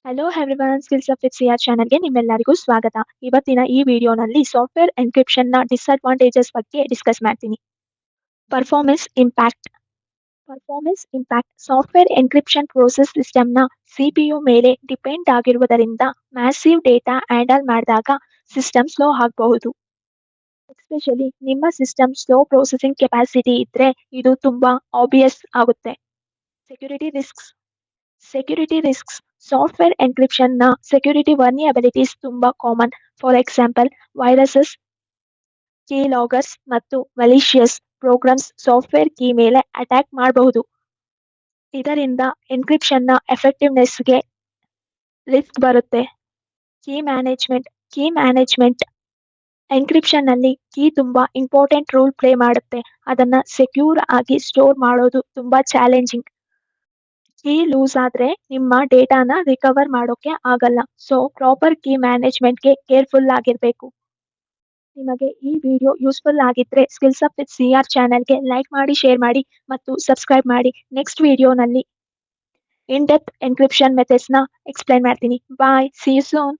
Hello everyone, skills of with CR ಚಾನಲ್ಗೆ ನಿಮ್ಮೆಲ್ಲರಿಗೂ ಸ್ವಾಗತ. ಇವತ್ತಿನ ಈ ವಿಡಿಯೋನಲ್ಲಿ ಸಾಫ್ಟ್ವೇರ್ ಎನ್ಕ್ರಿಪ್ಷನ್ನ ಡಿಸ್ಅಡ್ವಾಂಟೇಜಸ್ ಬಗ್ಗೆ ಡಿಸ್ಕಸ್ ಮಾಡ್ತೀನಿ. Performance impact. Software encryption process ಸಿಸ್ಟಮ್ನ ಸಿಪಿಯು ಮೇಲೆ ಡಿಪೆಂಡ್ ಆಗಿರುವುದರಿಂದ ಮ್ಯಾಸಿವ್ ಡೇಟಾ ಹ್ಯಾಂಡಲ್ ಮಾಡಿದಾಗ ಸಿಸ್ಟಮ್ ಸ್ಲೋ ಆಗಬಹುದು. ಎಸ್ಪೆಷಲಿ ನಿಮ್ಮ ಸಿಸ್ಟಮ್ ಸ್ಲೋ ಪ್ರೊಸೆಸಿಂಗ್ ಕೆಪಾಸಿಟಿ ಇದ್ರೆ ಇದು ತುಂಬಾ ಆಬ್ವಿಯಸ್ ಆಗುತ್ತೆ. Security risks. ಸಾಫ್ಟ್ವೇರ್ ಎನ್ಕ್ರಿಪ್ಷನ್ನ ಸೆಕ್ಯೂರಿಟಿ ವರ್ನಿಯಬಿಲಿಟೀಸ್ ತುಂಬಾ common. For example, viruses, keyloggers ಮತ್ತು ಮಲಿಷಿಯಸ್ ಪ್ರೋಗ್ರಾಮ್ಸ್ ಸಾಫ್ಟ್ವೇರ್ ಕೀ ಮೇಲೆ ಅಟ್ಯಾಕ್ ಮಾಡಬಹುದು. ಇದರಿಂದ ಎನ್ಕ್ರಿಪ್ಷನ್ನ ಎಫೆಕ್ಟಿವ್ನೆಸ್ಗೆ ರಿಸ್ಕ್ ಬರುತ್ತೆ. Key management. ಎನ್ಕ್ರಿಪ್ಷನ್ನಲ್ಲಿ ಕೀ ತುಂಬಾ ಇಂಪಾರ್ಟೆಂಟ್ ರೋಲ್ ಪ್ಲೇ ಮಾಡುತ್ತೆ. ಅದನ್ನ ಸೆಕ್ಯೂರ್ ಆಗಿ ಸ್ಟೋರ್ ಮಾಡೋದು ತುಂಬಾ ಚಾಲೆಂಜಿಂಗ್. ಕೀ ಲೂಸ್ ಆದ್ರೆ ನಿಮ್ಮ ಡೇಟಾನ ರಿಕವರ್ ಮಾಡೋಕೆ ಆಗಲ್ಲ. ಸೊ ಪ್ರಾಪರ್ ಕೀ ಮ್ಯಾನೇಜ್ಮೆಂಟ್ಗೆ ಕೇರ್ಫುಲ್ ಆಗಿರ್ಬೇಕು. ನಿಮಗೆ ಈ ವಿಡಿಯೋ ಯೂಸ್ಫುಲ್ ಆಗಿದ್ರೆ ಸ್ಕಿಲ್ಸ್ ಅಪ್ ವಿತ್ ಸಿಆರ್ ಚಾನೆಲ್ಗೆ ಲೈಕ್ ಮಾಡಿ, ಶೇರ್ ಮಾಡಿ ಮತ್ತು ಸಬ್ಸ್ಕ್ರೈಬ್ ಮಾಡಿ. ನೆಕ್ಸ್ಟ್ ವಿಡಿಯೋನಲ್ಲಿ ಇನ್ ಡೆಪ್ತ್ ಎನ್ಕ್ರಿಪ್ಷನ್ ಮೆಥಡ್ಸ್ನ ಎಕ್ಸ್ಪ್ಲೈನ್ ಮಾಡ್ತೀನಿ. ಬಾಯ್, ಸಿ ಯು ಸೂನ್.